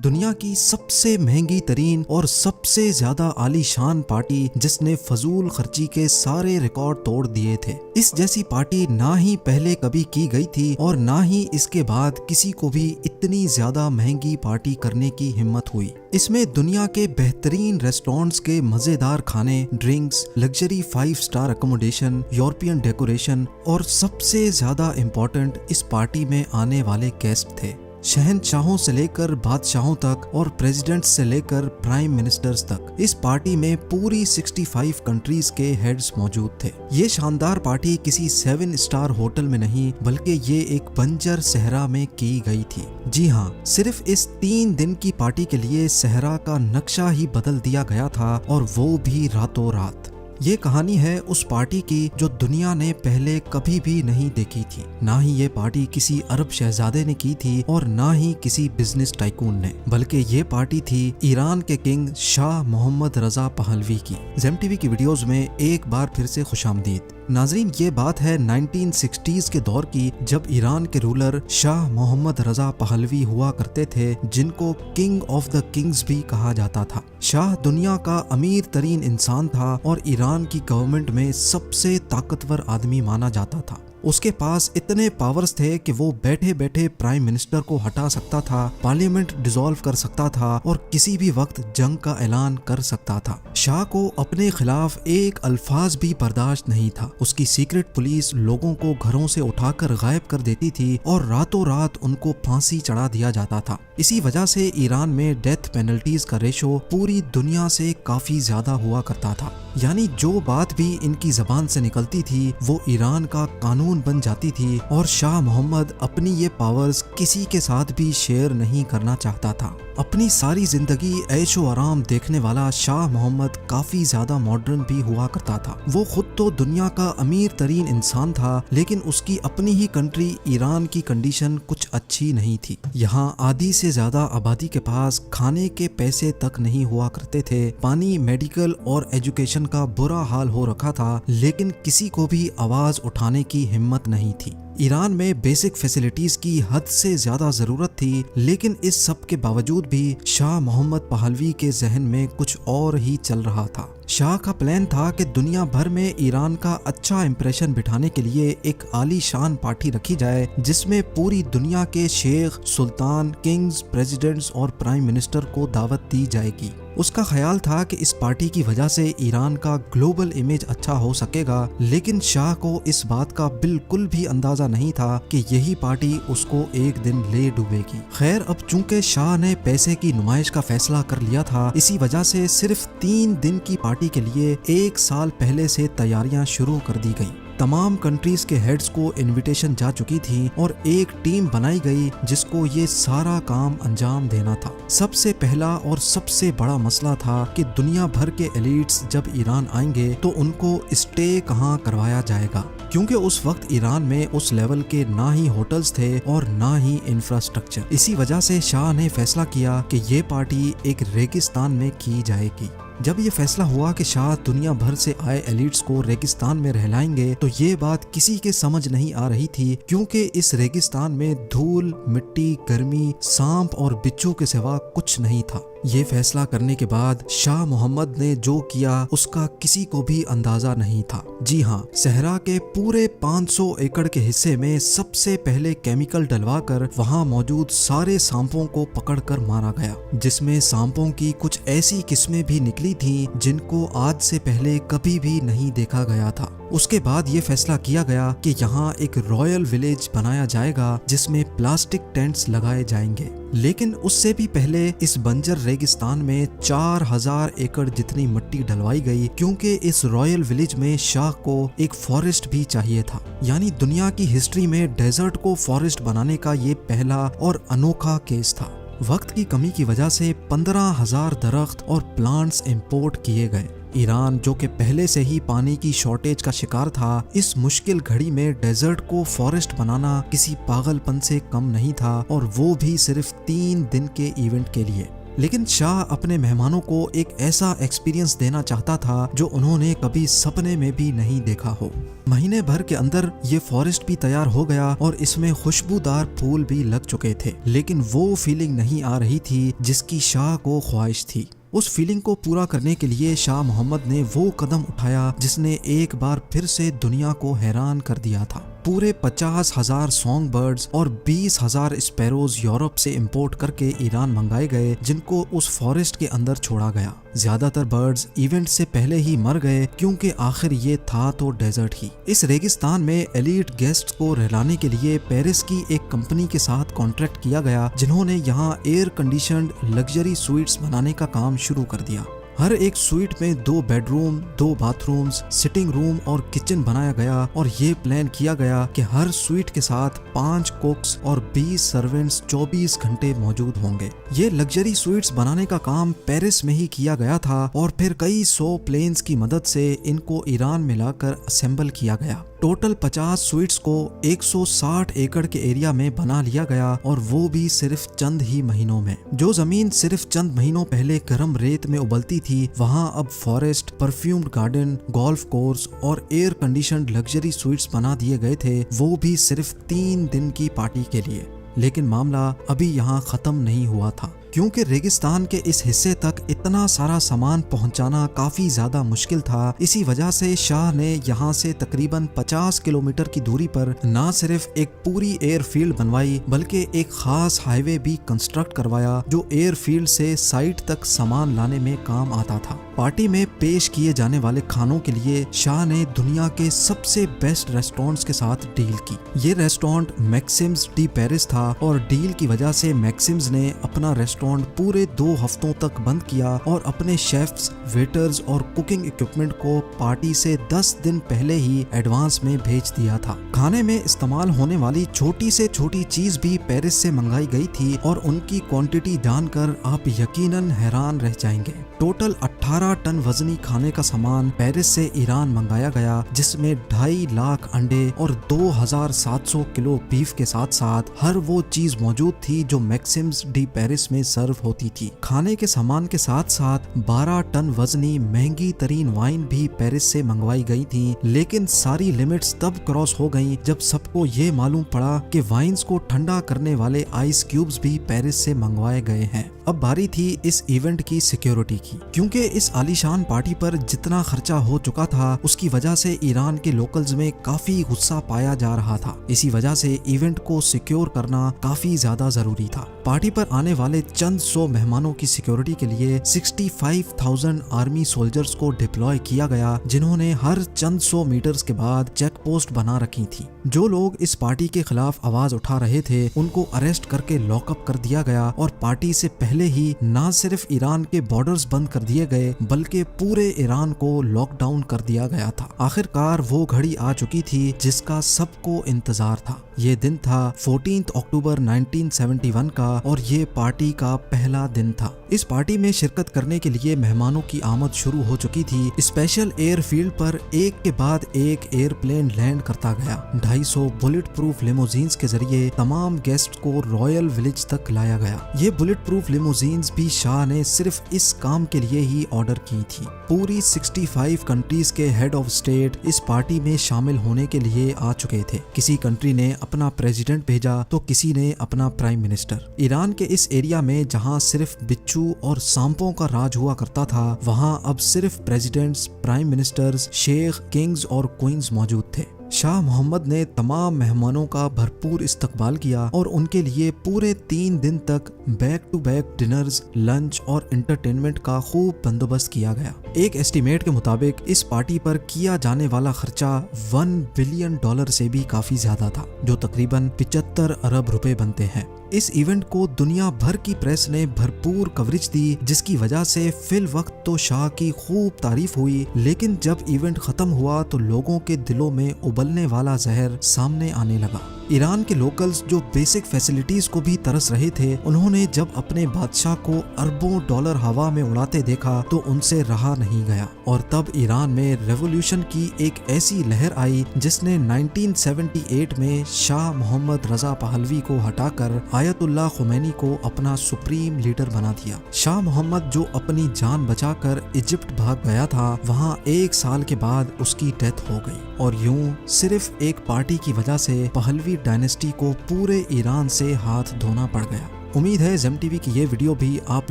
दुनिया की सबसे महंगी तरीन और सबसे ज्यादा आलीशान पार्टी जिसने फजूल खर्ची के सारे रिकॉर्ड तोड़ दिए थे। इस जैसी पार्टी ना ही पहले कभी की गई थी और ना ही इसके बाद किसी को भी इतनी ज्यादा महंगी पार्टी करने की हिम्मत हुई। इसमें दुनिया के बेहतरीन रेस्टोरेंट्स के मजेदार खाने, drinks, luxury 5 star accommodation, European decoration और सबसे ज्यादा इम्पोर्टेंट इस पार्टी में आने वाले गेस्ट थे। शहंशाहों से लेकर बादशाहों तक और प्रेसिडेंट्स से लेकर प्राइम मिनिस्टर्स तक। इस पार्टी में पूरी 65 कंट्रीज के हेड्स मौजूद थे। ये शानदार पार्टी किसी 7 स्टार होटल में नहीं बल्कि ये एक बंजर सहरा में की गई थी। जी हाँ, सिर्फ इस 3 दिन की पार्टी के लिए सहरा का नक्शा ही बदल दिया गया था और वो भी रातों रात। ये कहानी है उस पार्टी की जो दुनिया ने पहले कभी भी नहीं देखी थी। ना ही ये पार्टी किसी अरब शहजादे ने की थी और ना ही किसी बिजनेस टाइकून ने, बल्कि ये पार्टी थी ईरान के king Shah Mohammad Reza Pahlavi की। ज़ेम टीवी की वीडियोस में एक बार फिर से खुशामदीद। नाजरीन, ये बात है 1960s के दौर की, जब ईरान के ruler Shah Mohammad Reza Pahlavi हुआ करते थे, जिनको किंग ऑफ द किंग्स भी कहा जाता था। शाह दुनिया का अमीर तरीन इंसान था और ईरान की गवर्नमेंट में सबसे ताकतवर आदमी माना जाता था। उसके पास इतने पावर्स थे कि वो बैठे बैठे प्राइम मिनिस्टर को हटा सकता था, पार्लियामेंट डिसॉल्व कर सकता था और किसी भी वक्त जंग का ऐलान कर सकता था। शाह को अपने खिलाफ एक अल्फाज भी बर्दाश्त नहीं था। उसकी सीक्रेट पुलिस लोगों को घरों से उठाकर गायब कर देती थी और रातों रात उनको फांसी चढ़ा दिया जाता था। इसी वजह से ईरान में डेथ पेनल्टीज का रेशो पूरी दुनिया से काफी ज्यादा हुआ करता था। यानी जो बात भी इनकी जबान से निकलती थी वो ईरान का कानून बन जाती थी और शाह मोहम्मद अपनी ये पावर्स किसी के साथ भी शेयर नहीं करना चाहता था। अपनी सारी जिंदगी ऐशो आराम देखने वाला शाह मोहम्मद काफी ज्यादा मॉडर्न भी हुआ करता था। वो खुद तो दुनिया का अमीर तरीन इंसान था, लेकिन उसकी अपनी ही कंट्री ईरान की कंडीशन कुछ अच्छी नहीं थी। यहाँ आधी से ज्यादा आबादी के पास खाने के पैसे तक नहीं हुआ करते थे। पानी, मेडिकल और एजुकेशन का बुरा हाल हो रखा था, लेकिन किसी को भी आवाज उठाने की हिम्मत नहीं थी। ईरान में बेसिक फैसिलिटीज की हद से ज्यादा जरूरत थी, लेकिन इस सब के बावजूद भी शाह मोहम्मद पहलवी के जहन में कुछ और ही चल रहा था। शाह का प्लान था कि दुनिया भर में ईरान का अच्छा इंप्रेशन बिठाने के लिए एक आलीशान पार्टी रखी जाए, जिसमें पूरी दुनिया के शेख, सुल्तान, किंग्स, प्रेसिडेंट्स और प्राइम मिनिस्टर को दावत दी जाएगी। उसका ख्याल था कि इस पार्टी की वजह से ईरान का ग्लोबल इमेज अच्छा हो सकेगा, लेकिन शाह को इस बात का बिल्कुल भी अंदाजा नहीं था कि यही पार्टी उसको एक दिन ले डूबेगी। खैर, अब चूंकि शाह ने पैसे की नुमाइश का फैसला कर लिया था, इसी वजह से सिर्फ 3 दिन की पार्टी के लिए 1 साल पहले से तैयारियां शुरू कर दी गई। तमाम कंट्रीज के हेड्स को इनविटेशन जा चुकी थी और एक टीम बनाई गई जिसको ये सारा काम अंजाम देना था। सबसे पहला और सबसे बड़ा मसला था कि दुनिया भर के एलिट्स जब ईरान आएंगे तो उनको स्टे कहाँ करवाया जाएगा, क्योंकि उस वक्त ईरान में उस लेवल के ना ही होटल्स थे और ना ही इंफ्रास्ट्रक्चर। इसी वजह से शाह ने फैसला किया कि ये पार्टी एक रेगिस्तान में की जाएगी। जब ये फैसला हुआ कि शाह दुनिया भर से आए एलिट्स को रेगिस्तान में रहलाएंगे, तो ये बात किसी के समझ नहीं आ रही थी, क्योंकि इस रेगिस्तान में धूल, मिट्टी, गर्मी, सांप और बिच्छू के सिवा कुछ नहीं था। ये फैसला करने के बाद शाह मोहम्मद ने जो किया उसका किसी को भी अंदाजा नहीं था। जी हाँ, सहरा के पूरे 500 एकड़ के हिस्से में सबसे पहले केमिकल डलवाकर वहाँ मौजूद सारे सांपों को पकड़कर मारा गया, जिसमें सांपों की कुछ ऐसी किस्में भी निकली थी जिनको आज से पहले कभी भी नहीं देखा गया था। उसके बाद ये फैसला किया गया कि यहाँ एक रॉयल विलेज बनाया जाएगा जिसमें प्लास्टिक टेंट्स लगाए जाएंगे। लेकिन उससे भी पहले इस बंजर रेगिस्तान में 4000 एकड़ जितनी मिट्टी डलवाई गई, क्योंकि इस रॉयल विलेज में शाह को एक फॉरेस्ट भी चाहिए था। यानी दुनिया की हिस्ट्री में डेजर्ट को फॉरेस्ट बनाने का ये पहला और अनोखा केस था। वक्त की कमी की वजह से 15,000 दरख्त और प्लांट्स इंपोर्ट किए गए। ईरान, जो कि पहले से ही पानी की शॉर्टेज का शिकार था, इस मुश्किल घड़ी में डेजर्ट को फॉरेस्ट बनाना किसी पागलपन से कम नहीं था, और वो भी सिर्फ 3 दिन के इवेंट के लिए। लेकिन शाह अपने मेहमानों को एक ऐसा एक्सपीरियंस देना चाहता था जो उन्होंने कभी सपने में भी नहीं देखा हो। महीने भर के अंदर ये फॉरेस्ट भी तैयार हो गया और इसमें खुशबूदार फूल भी लग चुके थे, लेकिन वो फीलिंग नहीं आ रही थी जिसकी शाह को ख्वाहिश थी। उस फीलिंग को पूरा करने के लिए शाह मोहम्मद ने वो कदम उठाया जिसने एक बार फिर से दुनिया को हैरान कर दिया था। पूरे 50,000 सॉन्ग बर्ड्स और 20,000 स्पैरोज यूरोप से इंपोर्ट करके ईरान मंगाए गए, जिनको उस फॉरेस्ट के अंदर छोड़ा गया। ज्यादातर बर्ड्स इवेंट से पहले ही मर गए क्योंकि आखिर ये था तो डेजर्ट ही। इस रेगिस्तान में एलीट गेस्ट्स को रहलाने के लिए पेरिस की एक कंपनी के साथ कॉन्ट्रैक्ट किया गया, जिन्होंने यहाँ एयर कंडीशनड लग्जरी स्वीट्स बनाने का काम शुरू कर दिया। हर एक स्वीट में 2 बेडरूम, 2 बाथरूम्स, सिटिंग रूम और किचन बनाया गया और ये प्लान किया गया कि हर स्वीट के साथ 5 कुक्स और 20 सर्वेंट्स 24 घंटे मौजूद होंगे। ये लग्जरी स्वीट्स बनाने का काम पेरिस में ही किया गया था और फिर कई 100 प्लेन्स की मदद से इनको ईरान में लाकर असेंबल किया गया। टोटल 50 स्वीट्स को 160 एकड़ के एरिया में बना लिया गया और वो भी सिर्फ चंद ही महीनों में। जो जमीन सिर्फ चंद महीनों पहले गर्म रेत में उबलती थी, वहाँ अब forest, perfumed garden, golf course और एयर कंडीशनड लग्जरी स्वीट्स बना दिए गए थे, वो भी सिर्फ 3 दिन की पार्टी के लिए। लेकिन मामला अभी यहाँ खत्म नहीं हुआ था, क्योंकि रेगिस्तान के इस हिस्से तक इतना सारा सामान पहुंचाना काफी ज्यादा मुश्किल था। इसी वजह से शाह ने यहाँ से तकरीबन 50 किलोमीटर की दूरी पर न सिर्फ एक पूरी एयरफील्ड बनवाई, बल्कि एक खास हाईवे भी कंस्ट्रक्ट करवाया जो एयरफील्ड से साइट तक सामान लाने में काम आता था। पार्टी में पेश किए जाने वाले खानों के लिए शाह ने दुनिया के सबसे बेस्ट रेस्टोरेंट्स के साथ डील की। ये रेस्टोरेंट मैक्सिम्स डी पेरिस था और डील की वजह से मैक्सिम्स ने अपना रेस्टोरेंट पूरे 2 हफ्तों तक बंद किया और अपने शेफ्स, वेटर्स और कुकिंग इक्विपमेंट को पार्टी से 10 दिन पहले ही एडवांस में भेज दिया था। खाने में इस्तेमाल होने वाली छोटी से छोटी चीज भी पेरिस से मंगाई गई थी और उनकी क्वांटिटी जानकर आप यकीनन हैरान रह जाएंगे। टोटल 18 टन वजनी खाने का सामान पेरिस से ईरान मंगाया गया, जिसमें 2.5 लाख अंडे और 2700 किलो बीफ के साथ साथ हर वो चीज मौजूद थी जो मैक्सिम्स डी पेरिस में सर्व होती थी। खाने के सामान के साथ साथ 12 टन वजनी महंगी तरीन वाइन भी पेरिस से मंगवाई गई थी, लेकिन सारी लिमिट्स तब क्रॉस हो गईं जब सबको ये मालूम पड़ा कि वाइन्स को ठंडा करने वाले आइस क्यूब्स भी पेरिस से मंगवाए गए हैं। अब बारी थी इस इवेंट की सिक्योरिटी की, क्योंकि इस आलीशान पार्टी पर जितना खर्चा हो चुका था उसकी वजह से ईरान के लोकल्स में काफी गुस्सा पाया जा रहा था। इसी वजह से इवेंट को सिक्योर करना काफी ज्यादा जरूरी था। पार्टी पर आने वाले चंद 100 मेहमानों की सिक्योरिटी के लिए 65,000 आर्मी सोल्जर्स को डिप्लॉय किया गया, जिन्होंने हर चंद 100 मीटर्स के बाद चेक पोस्ट बना रखी थी। जो लोग इस पार्टी के खिलाफ आवाज उठा रहे थे उनको अरेस्ट करके लॉकअप कर दिया गया और पार्टी से पहले ही न सिर्फ ईरान के बॉर्डर्स बंद कर दिए गए बल्कि पूरे ईरान को लॉकडाउन कर दिया गया था। आखिरकार वो घड़ी आ चुकी थी जिसका सबको इंतजार था। ये दिन था 14 अक्टूबर 1971 का और ये पार्टी का पहला दिन था। इस पार्टी में शिरकत करने के लिए मेहमानों की आमद शुरू हो चुकी थी। स्पेशल एयरफील्ड पर एक के बाद एक एयरप्लेन लैंड करता गया। 250 बुलेट प्रूफ लिमोजीन्स के जरिए तमाम गेस्ट को रॉयल विलेज तक लाया गया। ये बुलेट प्रूफ लिमोजीन्स भी शाह ने सिर्फ इस काम के लिए ही ऑर्डर की थी। पूरी 65 कंट्रीज के हेड ऑफ स्टेट इस पार्टी में शामिल होने के लिए आ चुके थे। किसी कंट्री ने अपना प्रेसिडेंट भेजा तो किसी ने अपना प्राइम मिनिस्टर। ईरान के इस एरिया में जहां सिर्फ बिच्छू और सांपों का राज हुआ करता था, वहां अब सिर्फ प्रेसिडेंट्स, प्राइम मिनिस्टर्स, शेख, किंग्स और क्वींस मौजूद थे। शाह मोहम्मद ने तमाम मेहमानों का भरपूर इस्तकबाल किया और उनके लिए पूरे 3 दिन तक back to back dinners, lunch और एंटरटेनमेंट का खूब बंदोबस्त किया गया। एक एस्टीमेट के मुताबिक इस पार्टी पर किया जाने वाला खर्चा $1 बिलियन से भी काफी ज्यादा था, जो तकरीबन 75 अरब रुपए बनते हैं। इस इवेंट को दुनिया भर की प्रेस ने भरपूर कवरेज दी, जिसकी वजह से फिल वक्त तो शाह की खूब तारीफ हुई, लेकिन जब इवेंट खत्म हुआ तो लोगों के दिलों में उबलने वाला जहर सामने आने लगा। ईरान के लोकल्स जो बेसिक फैसिलिटीज को भी तरस रहे थे, उन्होंने जब अपने बादशाह को अरबों डॉलर हवा में उड़ाते देखा तो उनसे रहा नहीं गया और तब ईरान में रेवोल्यूशन की एक ऐसी लहर आई जिसने 1978 में शाह मोहम्मद रजा पहलवी को हटाकर आयतुल्लाह खुमैनी को अपना सुप्रीम लीडर बना दिया। शाह मोहम्मद जो अपनी जान बचाकर इजिप्ट भाग गया था, वहां 1 साल के बाद उसकी डेथ हो गई और यूं सिर्फ एक पार्टी की वजह से पहलवी डायनेस्टी को पूरे ईरान से हाथ धोना पड़ गया। उम्मीद है जेम टीवी की ये वीडियो भी आप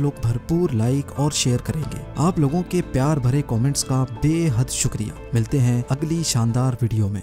लोग भरपूर लाइक और शेयर करेंगे। आप लोगों के प्यार भरे कमेंट्स का बेहद शुक्रिया। मिलते हैं अगली शानदार वीडियो में।